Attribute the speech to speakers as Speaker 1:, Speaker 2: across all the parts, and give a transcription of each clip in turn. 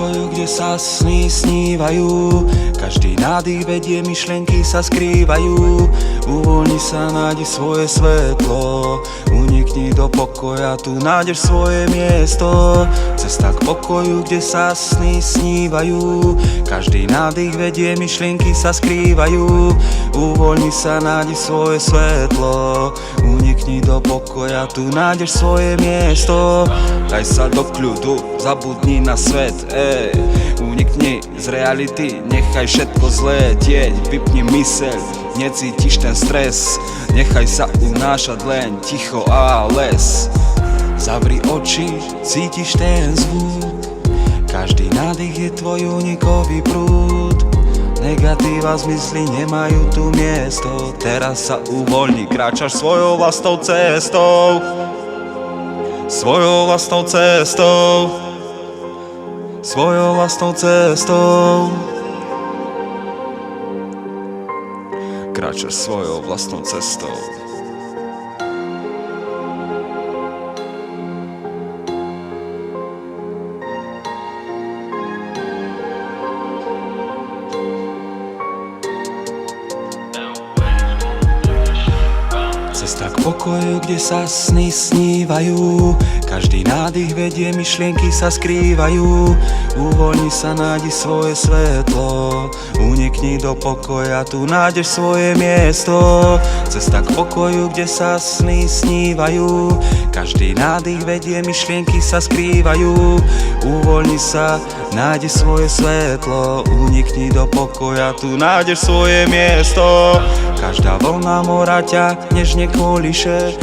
Speaker 1: pokoju, kde sa sny snívajú. Každý nádych vedie, myšlienky sa skrývajú. Uvoľni sa, nájdi svoje svetlo. Unikni do pokoja, tu nájdeš svoje miesto. Cesta k pokoju, kde sa sny snívajú. Každý nádych vedie, myšlienky sa skrývajú. Uvoľni sa, nájdi svoje svetlo. Unikni do pokoja, tu nájdeš svoje miesto. Daj sa do kľudu, zabudni na svet, unikni z reality, nechaj všetko zletieť. Vypni myseľ, necítiš ten stres, nechaj sa unášať len ticho a les. Zavri oči, cítiš ten zvuk, každý nádych je tvoj unikový prúd. Negatíva z mysli nemajú tu miesto, teraz sa uvoľni, kráčaš svojou vlastnou cestou. Svojou vlastnou cestou. Svojou vlastnou cestou. Kráčaš svojou vlastnou cestou. Cesta k pokoju, kde sa sny snívajú. Každý nádych vedie, myšlienky sa skrývajú. Uvoľni sa, nájdi svoje svetlo. Unikni do pokoja, tu nájdeš svoje miesto. Cesta k pokoju, kde sa sny snívajú. Každý nádych vedie, myšlienky sa skrývajú. Uvoľni sa, nájdi svoje svetlo. Unikni do pokoja, tu nájdeš svoje miesto. Každá vlna mora ťa nežne kolíše.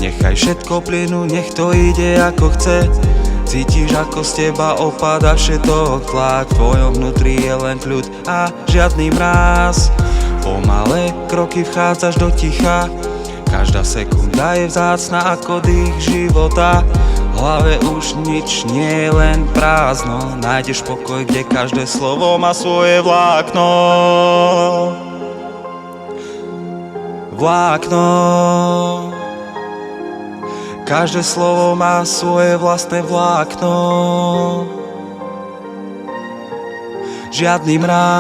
Speaker 1: Nechaj všetko plynúť, nech to ide ako chce. Cítiš, ako z teba opada všetok tlak. V tvojom vnútri je len kľud a žiadny mráz. Pomalé kroky vchádzaš do ticha. Každá sekunda je vzácna ako dých života. V hlave už nič nie je len prázdno. Nájdeš pokoj, kde každé slovo má svoje vlákno. Vlákno. Každé slovo má svoje vlastné vlákno. Žiadny mráz.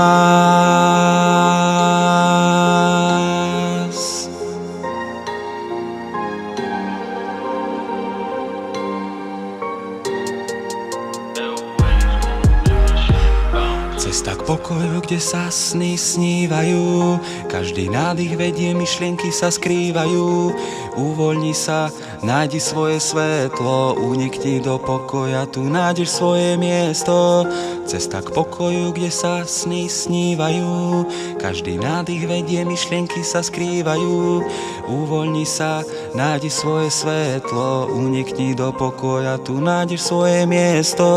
Speaker 1: Cesta k pokoju, kde sa sny snívajú. Každý nádych vedie, myšlienky sa skrývajú. Uvoľni sa, nájdi svoje svetlo. Unikni do pokoja, tu nájdeš svoje miesto. Cesta k pokoju, kde sa sny snívajú. Každý nádych vedie, myšlienky sa skrývajú. Uvoľni sa, nájdi svoje svetlo. Unikni do pokoja, tu nájdeš svoje miesto.